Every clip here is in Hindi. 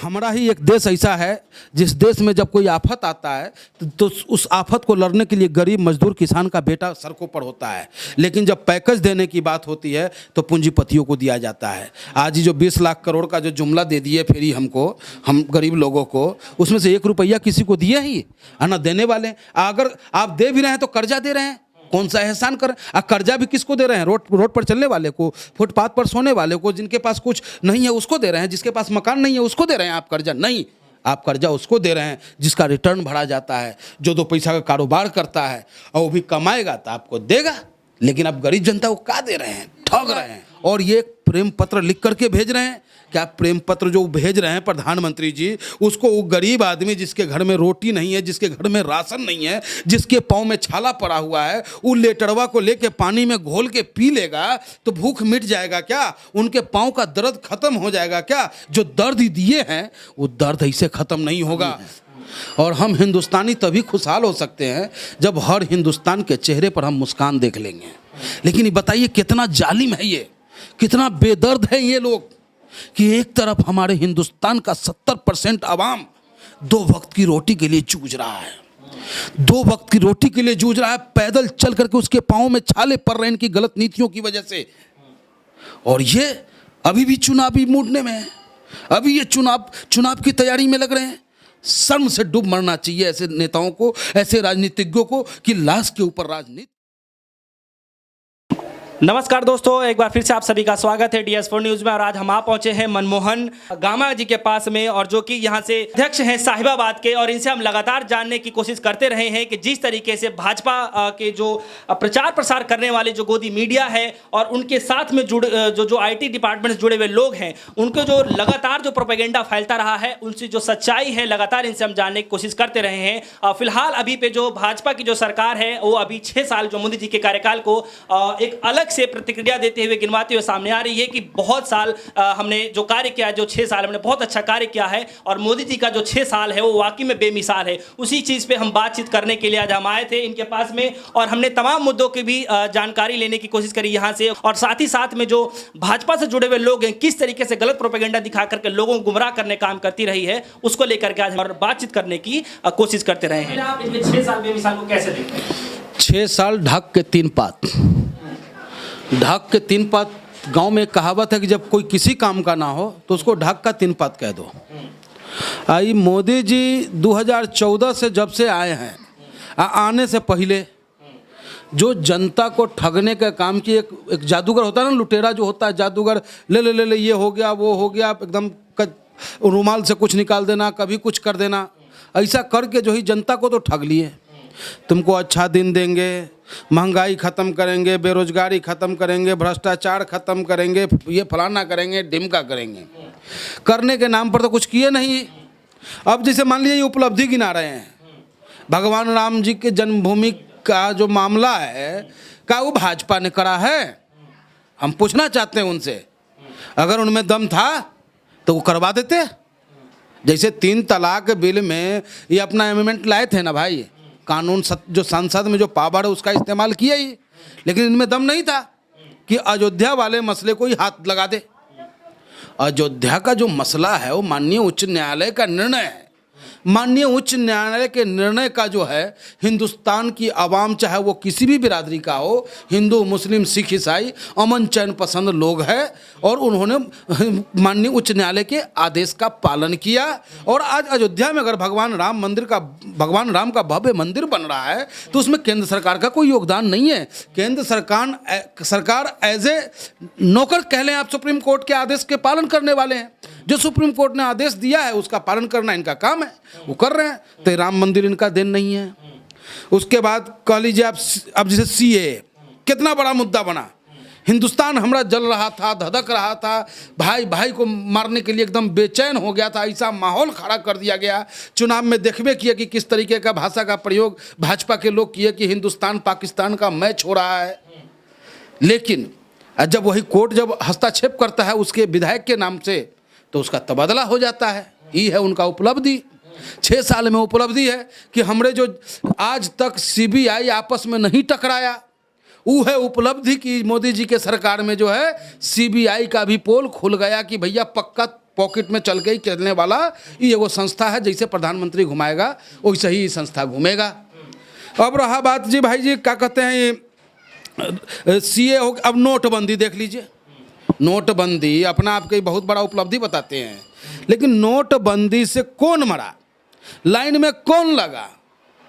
हमारा ही एक देश ऐसा है जिस देश में जब कोई आफत आता है तो उस आफत को लड़ने के लिए गरीब मजदूर किसान का बेटा सड़कों पर होता है, लेकिन जब पैकेज देने की बात होती है तो पूंजीपतियों को दिया जाता है। आज ही जो 20 लाख करोड़ का जो जुमला दे दिए फ्री हमको, हम गरीब लोगों को, उसमें से 1 रुपया किसी को दिए ही है ना देने वाले। अगर आप दे भी रहे हैं तो कर्जा दे रहे हैं, कौन सा एहसान कर। कर्जा भी किसको दे रहे हैं? रोड पर चलने वाले को, फुटपाथ पर सोने वाले को, जिनके पास कुछ नहीं है उसको दे रहे हैं, जिसके पास मकान नहीं है उसको दे रहे हैं आप कर्जा। नहीं, आप कर्जा उसको दे रहे हैं जिसका रिटर्न भरा जाता है, जो 2 पैसा का कारोबार करता है और वो भी कमाएगा तो आपको देगा। लेकिन आप गरीब जनता को क्या दे रहे हैं? ठग रहे हैं। और ये प्रेम पत्र लिख करके भेज रहे हैं। क्या प्रेम पत्र जो भेज रहे हैं प्रधानमंत्री जी, उसको वो गरीब आदमी जिसके घर में रोटी नहीं है, जिसके घर में राशन नहीं है, जिसके पाँव में छाला पड़ा हुआ है, वो लेटरवा को लेके पानी में घोल के पी लेगा तो भूख मिट जाएगा क्या? उनके पाँव का दर्द खत्म हो जाएगा क्या? जो दर्द दिए हैं वो दर्द ऐसे खत्म नहीं होगा। और हम हिंदुस्तानी तभी खुशहाल हो सकते हैं जब हर हिंदुस्तान के चेहरे पर हम मुस्कान देख लेंगे। लेकिन ये बताइए कितना जालिम है ये, कितना बेदर्द है ये लोग कि एक तरफ हमारे हिंदुस्तान का 70% आवाम 2 वक्त की रोटी के लिए जूझ रहा है, 2 वक्त की रोटी के लिए जूझ रहा है, पैदल चल करके उसके पाँव में छाले पड़ रहे हैं इनकी गलत नीतियों की वजह से। और ये अभी भी चुनावी मूडने में है, अभी ये चुनाव की तैयारी में लग रहे हैं। शर्म से डूब मरना चाहिए ऐसे नेताओं को, ऐसे राजनीतिज्ञों को कि लाश के ऊपर राजनीति। नमस्कार दोस्तों, एक बार फिर से आप सभी का स्वागत है DS4 न्यूज़ में। और आज हम आ पहुंचे हैं मनमोहन गामा जी के पास में, और जो कि यहां से अध्यक्ष हैं साहिबाबाद के। और इनसे हम लगातार जानने की कोशिश करते रहे हैं कि जिस तरीके से भाजपा के जो प्रचार प्रसार करने वाले जो गोदी मीडिया है और उनके साथ में जो IT डिपार्टमेंट से जुड़े हुए लोग हैं, उनको जो लगातार जो प्रोपेगेंडा फैलता रहा है, उनसे जो सच्चाई है लगातार इनसे हम जानने की कोशिश करते रहे हैं। फिलहाल अभी पे जो भाजपा की जो सरकार है वो अभी 6 साल जो मोदी जी के कार्यकाल को एक अलग से प्रतिक्रिया देते हुए गिनवाते हुए सामने आ रही है कि बहुत साल हमने जो कार्य किया है, जो 6 साल हमने बहुत अच्छा कार्य किया है, और मोदी जी का जो 6 साल है वो वाकई में बेमिसाल है। उसी चीज़ पे हम बातचीत करने के लिए आज हम आए थे इनके पास में, और हमने तमाम मुद्दों की भी जानकारी लेने की कोशिश करी यहाँ से। और साथ ही साथ में जो भाजपा से जुड़े हुए लोग हैं, किस तरीके से गलत प्रोपेगेंडा दिखा करके लोगों को गुमराह करने का काम करती रही है, उसको लेकर के आज हम बातचीत करने की कोशिश करते रहे हैं। आप इनमें 6 साल बेमिसाल को कैसे देखते हैं? 6 साल ढक के 3 पात, ढक के 3 पात। गांव में एक कहावत है कि जब कोई किसी काम का ना हो तो उसको ढक का 3 पात कह दो। आई मोदी जी 2014 से जब से आए हैं, आने से पहले जो जनता को ठगने का काम की, एक जादूगर होता है ना, लुटेरा जो होता है जादूगर, ले ये हो गया वो हो गया, एकदम रुमाल से कुछ निकाल देना, कभी कुछ कर देना, ऐसा करके जो ही जनता को तो ठग लिए। तुमको अच्छा दिन देंगे, महंगाई ख़त्म करेंगे, बेरोजगारी ख़त्म करेंगे, भ्रष्टाचार ख़त्म करेंगे, ये फलाना करेंगे, ढिमका करेंगे। करने के नाम पर तो कुछ किए नहीं। अब जैसे मान लीजिए ये उपलब्धि गिना रहे हैं, भगवान राम जी के जन्मभूमि का जो मामला है, क्या वो भाजपा ने करा है? हम पूछना चाहते हैं उनसे। अगर उनमें दम था तो वो करवा देते। जैसे 3 तलाक बिल में ये अपना अमेंडमेंट लाए थे ना भाई, कानून जो संसद में जो पावर है उसका इस्तेमाल किया ही, लेकिन इनमें दम नहीं था कि अयोध्या वाले मसले को ही हाथ लगा दे। अयोध्या का जो मसला है वो माननीय उच्च न्यायालय का निर्णय है। माननीय उच्च न्यायालय के निर्णय का जो है हिंदुस्तान की आवाम, चाहे वो किसी भी बिरादरी का हो, हिंदू मुस्लिम सिख ईसाई, अमन चैन पसंद लोग हैं, और उन्होंने माननीय उच्च न्यायालय के आदेश का पालन किया। और आज अयोध्या में अगर भगवान राम का भव्य मंदिर बन रहा है तो उसमें केंद्र सरकार का कोई योगदान नहीं है। केंद्र सरकार एज ए नौकर कह लें आप, सुप्रीम कोर्ट के आदेश के पालन करने वाले हैं। जो सुप्रीम कोर्ट ने आदेश दिया है उसका पालन करना इनका काम है, वो कर रहे हैं। तो राम मंदिर इनका दिन नहीं है। उसके बाद कह लीजिए आप, अब जैसे CAA कितना बड़ा मुद्दा बना, हिंदुस्तान हमारा जल रहा था, धधक रहा था, भाई भाई को मारने के लिए एकदम बेचैन हो गया था, ऐसा माहौल खड़ा कर दिया गया। चुनाव में देखबे किया कि किस तरीके का भाषा का प्रयोग भाजपा के लोग किए कि हिंदुस्तान पाकिस्तान का मैच हो रहा है। लेकिन जब वही कोर्ट जब हस्तक्षेप करता है उसके विधायक के नाम से, तो उसका तबादला हो जाता है। ये है उनका उपलब्धि। 6 साल में उपलब्धि है कि हमरे जो आज तक CBI आपस में नहीं टकराया, वो है उपलब्धि की मोदी जी के सरकार में जो है CBI का भी पोल खुल गया कि भैया पक्का पॉकेट में चल के ही चलने वाला ये एगो संस्था है। जैसे प्रधानमंत्री घुमाएगा वैसे ही संस्था घूमेगा। अब रहा बात जी भाई जी क्या कहते हैं ये सीए हो, अब नोटबंदी देख लीजिए। नोटबंदी अपना आपके बहुत बड़ा उपलब्धि बताते हैं, लेकिन नोटबंदी से कौन मरा, लाइन में कौन लगा?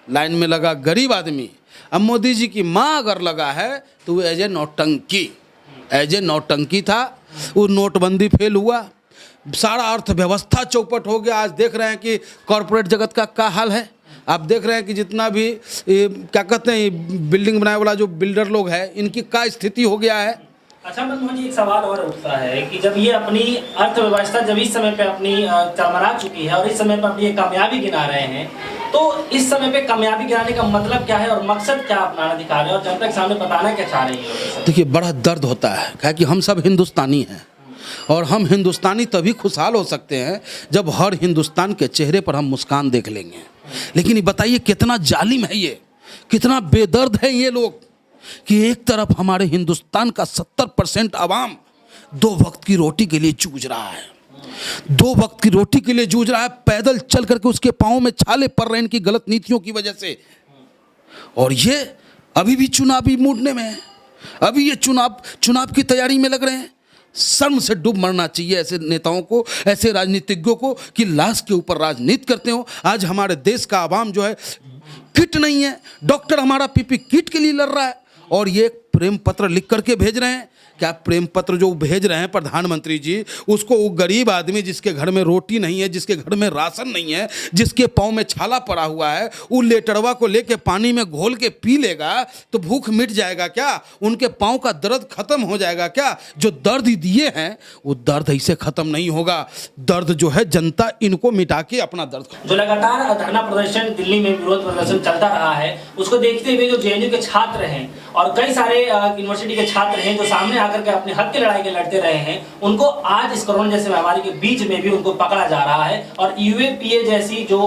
लाइन में लगा गरीब आदमी। अब मोदी जी की माँ अगर लगा है तो वो एज ए नौटंकी था। वो नोटबंदी फेल हुआ, सारा अर्थव्यवस्था चौपट हो गया। आज देख रहे हैं कि कॉरपोरेट जगत का क्या हाल है। आप देख रहे हैं कि जितना भी क्या कहते हैं बिल्डिंग बनाने वाला जो बिल्डर लोग हैं, इनकी क्या स्थिति हो गया है। अच्छा मनमोहन जी, एक सवाल और उठता है कि जब ये अपनी अर्थव्यवस्था जब इस समय पे अपनी चरमरा चुकी है और इस समय पे अपनी ये कामयाबी गिना रहे हैं, तो इस समय पे कामयाबी गिनाने का मतलब क्या है और मकसद क्या अपनाना दिखा रहे हैं और जनता के सामने बताना क्या चाह रहे हैं? देखिए, बड़ा दर्द होता है क्या कि हम सब हिंदुस्तानी हैं और हम हिंदुस्तानी तभी खुशहाल हो सकते हैं जब हर हिंदुस्तान के चेहरे पर हम मुस्कान देख लेंगे। लेकिन ये बताइए कितना जालिम है ये, कितना बेदर्द है ये लोग कि एक तरफ हमारे हिंदुस्तान का 70% आवाम 2 वक्त की रोटी के लिए जूझ रहा है, 2 वक्त की रोटी के लिए जूझ रहा है, पैदल चल करके उसके पाँव में छाले पड़ रहे हैं इनकी गलत नीतियों की वजह से। और ये अभी भी चुनावी मूडने में है, अभी ये चुनाव की तैयारी में लग रहे हैं। शर्म से डूब मरना चाहिए ऐसे नेताओं को, ऐसे राजनीतिज्ञों को कि लाश के ऊपर राजनीति करते हो। आज हमारे देश का आवाम जो है किट नहीं है, डॉक्टर हमारा पीपी किट के लिए लड़ रहा है और ये प्रेम पत्र लिख करके भेज रहे हैं। क्या प्रेम पत्र जो भेज रहे हैं प्रधानमंत्री जी, उसको वो गरीब आदमी जिसके घर में रोटी नहीं है, जिसके घर में राशन नहीं है, जिसके पाँव में छाला पड़ा हुआ है, वो लेटरवा को लेके पानी में घोल के पी लेगा तो भूख मिट जाएगा क्या? उनके पाँव का दर्द खत्म हो जाएगा क्या? जो दर्द दिए हैं वो दर्द ऐसे खत्म नहीं होगा। दर्द जो है जनता इनको मिटा के अपना दर्द। जो लगातार धरना प्रदर्शन दिल्ली में विरोध प्रदर्शन चलता रहा है, उसको देखते हुए जो जेएनयू के छात्र हैं और कई सारे यूनिवर्सिटी के छात्र हैं जो सामने आकर के अपने हक की लड़ाई के लड़ते रहे हैं, उनको आज इस कोरोना जैसे महामारी के बीच में भी उनको पकड़ा जा रहा है और यूएपीए जैसी जो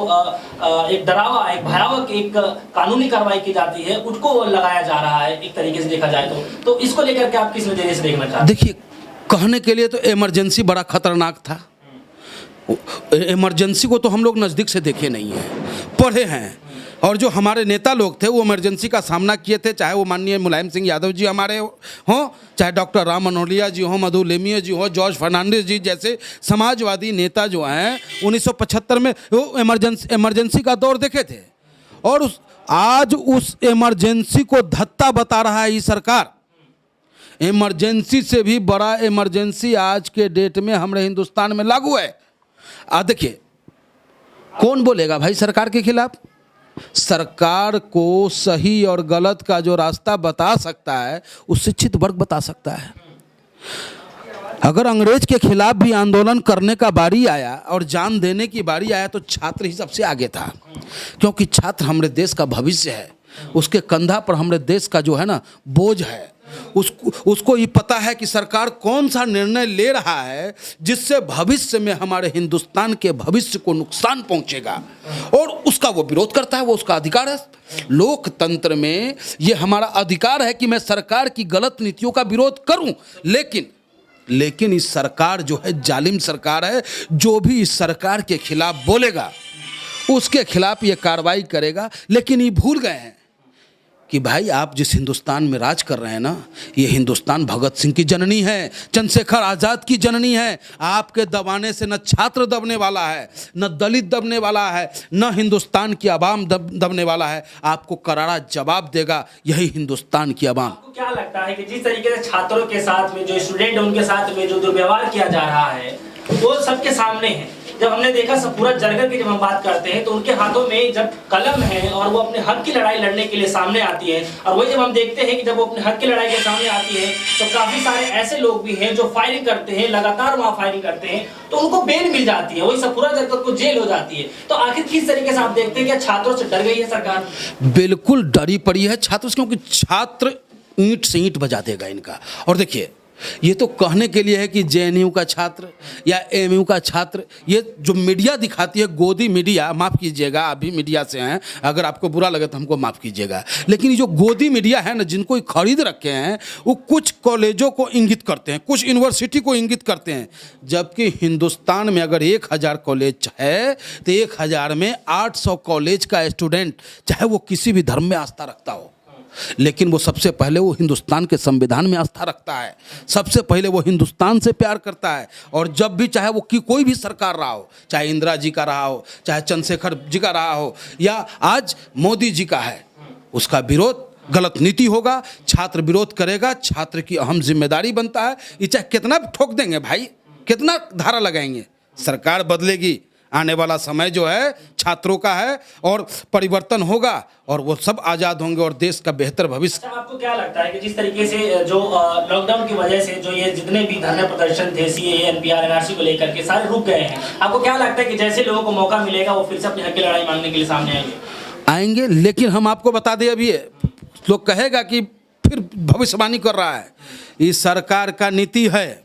एक डरावा, एक भयावह एक कानूनी कार्रवाई की जाती है, उसको लगाया जा रहा है एक तरीके से देखा जाए तो इसको लेकर के आप किस नजरिए से देखना चाहते हैं? देखिए, कहने के लिए तो इमरजेंसी बड़ा खतरनाक था। इमरजेंसी को तो हम लोग नज़दीक से देखे नहीं हैं, पढ़े हैं। और जो हमारे नेता लोग थे वो इमरजेंसी का सामना किए थे, चाहे वो माननीय मुलायम सिंह यादव जी हमारे हों, चाहे डॉक्टर राम मनोहरिया जी हों, मधु लेमिया जी हों, जॉर्ज फर्नांडिस जी जैसे समाजवादी नेता जो हैं 1975 में वो इमरजेंसी का दौर देखे थे। और आज उस इमरजेंसी को धत्ता बता रहा है ये सरकार। इमरजेंसी से भी बड़ा इमरजेंसी आज के डेट में हमारे हिंदुस्तान में लागू है। देखिए, कौन बोलेगा भाई सरकार के खिलाफ? सरकार को सही और गलत का जो रास्ता बता सकता है वो शिक्षित वर्ग बता सकता है। अगर अंग्रेज के खिलाफ भी आंदोलन करने का बारी आया और जान देने की बारी आया तो छात्र ही सबसे आगे था, क्योंकि छात्र हमारे देश का भविष्य है। उसके कंधा पर हमारे देश का जो है ना बोझ है। उसको ये पता है कि सरकार कौन सा निर्णय ले रहा है जिससे भविष्य में हमारे हिंदुस्तान के भविष्य को नुकसान पहुंचेगा, और उसका वो विरोध करता है। वो उसका अधिकार है। लोकतंत्र में ये हमारा अधिकार है कि मैं सरकार की गलत नीतियों का विरोध करूं, लेकिन इस सरकार जो है जालिम सरकार है। जो भी इस सरकार के खिलाफ बोलेगा उसके खिलाफ ये कार्रवाई करेगा। लेकिन ये भूल गए हैं कि भाई आप जिस हिंदुस्तान में राज कर रहे हैं ना, ये हिंदुस्तान भगत सिंह की जननी है, चंद्रशेखर आज़ाद की जननी है। आपके दबाने से न छात्र दबने वाला है, न दलित दबने वाला है, न हिंदुस्तान की आवाम दबने वाला है। आपको करारा जवाब देगा यही हिंदुस्तान की आवाम। आपको क्या लगता है कि जिस तरीके से छात्रों के साथ में जो स्टूडेंट है उनके साथ में जो दुर्व्यवहार किया जा रहा है वो सबके सामने है? जब हमने देखा सब पूरा जलकर की जब हम बात करते हैं तो उनके हाथों में जब कलम है और वो अपने हक की लड़ाई लड़ने के लिए सामने आती है, और वही जब हम देखते हैं कि जब वो अपने हक की लड़ाई के सामने आती है तो काफी सारे ऐसे लोग भी हैं जो फायरिंग करते हैं, लगातार वहाँ फायरिंग करते हैं, तो उनको बेल मिल जाती है, वही सब पूरा जलकर को जेल हो जाती है। तो आखिर किस तरीके से आप देखते हैं कि छात्रों से डर गई है सरकार? बिल्कुल डरी पड़ी है छात्रों से, क्योंकि छात्र ईंट से ईंट बजा देगा इनका। और देखिए, ये तो कहने के लिए है कि जेएनयू का छात्र या एएमयू का छात्र, ये जो मीडिया दिखाती है, गोदी मीडिया, माफ़ कीजिएगा आप भी मीडिया से हैं, अगर आपको बुरा लगे तो हमको माफ़ कीजिएगा, लेकिन ये जो गोदी मीडिया है ना, जिनको ये खरीद रखे हैं, वो कुछ कॉलेजों को इंगित करते हैं, कुछ यूनिवर्सिटी को इंगित करते हैं। जबकि हिंदुस्तान में अगर 1000 कॉलेज है तो 1000 में 800 कॉलेज का स्टूडेंट, चाहे वो किसी भी धर्म में आस्था रखता हो, लेकिन वो सबसे पहले वो हिंदुस्तान के संविधान में आस्था रखता है, सबसे पहले वो हिंदुस्तान से प्यार करता है। और जब भी चाहे वो कोई भी सरकार रहा हो, चाहे इंदिरा जी का रहा हो, चाहे चंद्रशेखर जी का रहा हो, या आज मोदी जी का है, उसका विरोध गलत नीति होगा, छात्र विरोध करेगा, छात्र की अहम जिम्मेदारी बनता है। ये चाहे कितना ठोक देंगे भाई, कितना धारा लगाएंगे, सरकार बदलेगी, आने वाला समय जो है छात्रों का है और परिवर्तन होगा और वो सब आज़ाद होंगे और देश का बेहतर भविष्य। आपको क्या लगता है कि जिस तरीके से जो लॉकडाउन की वजह से जो ये जितने भी धरने प्रदर्शन थे सीएए एनपीआर एनआरसी को लेकर के सारे रुक गए हैं, आपको क्या लगता है कि जैसे लोगों को मौका मिलेगा वो फिर से अपनी हक की लड़ाई मांगने के लिए सामने आएंगे? लेकिन हम आपको बता दें, अभी लोग कहेगा कि फिर भविष्यवाणी कर रहा है, इस सरकार का नीति है।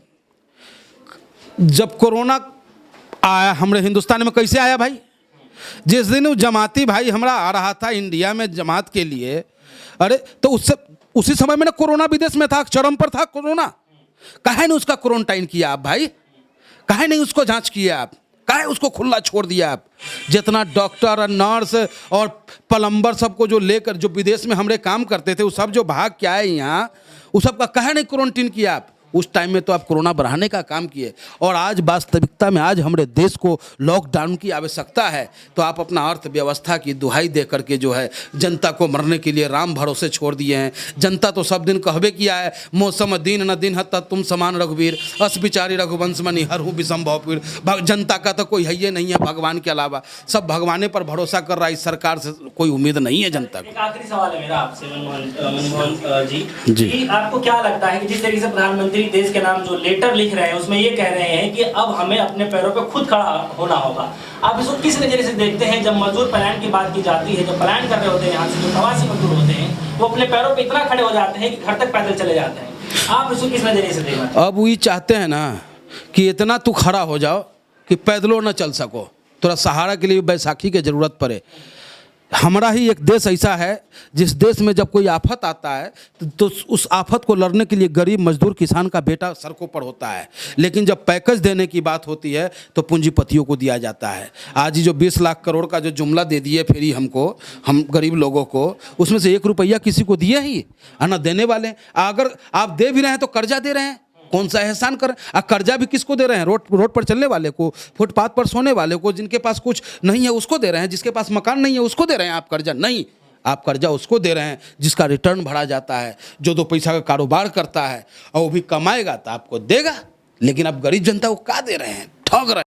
जब कोरोना आया हमारे हिंदुस्तान में, कैसे आया भाई? जिस दिन वो जमाती भाई हमारा आ रहा था इंडिया में जमात के लिए, अरे तो उससे उसी समय में ना कोरोना विदेश में था, चरम पर था कोरोना। काहे नहीं उसका क्वारंटाइन किया आप भाई? काहे नहीं उसको जांच किया आप? काहे उसको खुला छोड़ दिया आप? जितना डॉक्टर और नर्स और प्लम्बर सबको जो लेकर जो विदेश में हमारे काम करते थे, वो सब जो भाग के आए यहाँ, वो सबका काहे नहीं क्वारंटीन किया आप? उस टाइम में तो आप कोरोना बढ़ाने का काम किए, और आज वास्तविकता में आज हमारे देश को लॉकडाउन की आवश्यकता है, तो आप अपना अर्थव्यवस्था की दुहाई दे करके जो है जनता को मरने के लिए राम भरोसे छोड़ दिए हैं। जनता तो सब दिन कहबे किया है, मौसम दीन न दिन हत तुम समान रघुवीर, अस बिचारी रघुवंश मनी हर हूँ विषम भवपीर। जनता का तो कोई है ही नहीं है भगवान के अलावा, सब भगवाने पर भरोसा कर रहा है। इस सरकार से कोई उम्मीद नहीं है जनता को। एक आखिरी सवाल है मेरा आपसे मनमोहन जी, आपको क्या लगता है कि जिस तरीके से प्रधानमंत्री देश के नाम जो लेटर लिख रहे हैं उसमें ये कह रहे हैं कि अब हमें अपने पैरों पे खुद खड़ा होना होगा, आप इसको किस नजरिए से देखते हैं? जब मजदूर पलायन की बात की जाती है, जब पलायन कर रहे होते हैं यहाँ से, जो प्रवासी मजदूर होते हैं, वो अपने पैरों पे इतना खड़े हो जाते हैं कि घर तक पैदल चले जाते हैं, आप इसको किस नजरिए से देखते हैं? अब वही चाहते हैं ना कि इतना तू खड़ा हो जाओ कि पैदलों न चल सको, थोड़ा सहारा के लिए बैसाखी की जरूरत पड़े। हमारा ही एक देश ऐसा है जिस देश में जब कोई आफत आता है तो उस आफत को लड़ने के लिए गरीब मजदूर किसान का बेटा सड़कों पर होता है, लेकिन जब पैकेज देने की बात होती है तो पूंजीपतियों को दिया जाता है। आज ही जो 20 लाख करोड़ का जो जुमला दे दिए फ्री हमको, हम गरीब लोगों को, उसमें से 1 रुपया किसी को दिए ही ना देने वाले। अगर आप दे भी रहे हैं तो कर्जा दे रहे हैं, कौन सा एहसान कर? कर्जा भी किसको दे रहे हैं? रोड पर चलने वाले को, फुटपाथ पर सोने वाले को, जिनके पास कुछ नहीं है उसको दे रहे हैं, जिसके पास मकान नहीं है उसको दे रहे हैं आप कर्जा? नहीं, आप कर्जा उसको दे रहे हैं जिसका रिटर्न भरा जाता है, जो 2 पैसा का कारोबार करता है, और वो भी कमाएगा तो आपको देगा। लेकिन आप गरीब जनता को क्या दे रहे हैं? ठग रहे हैं।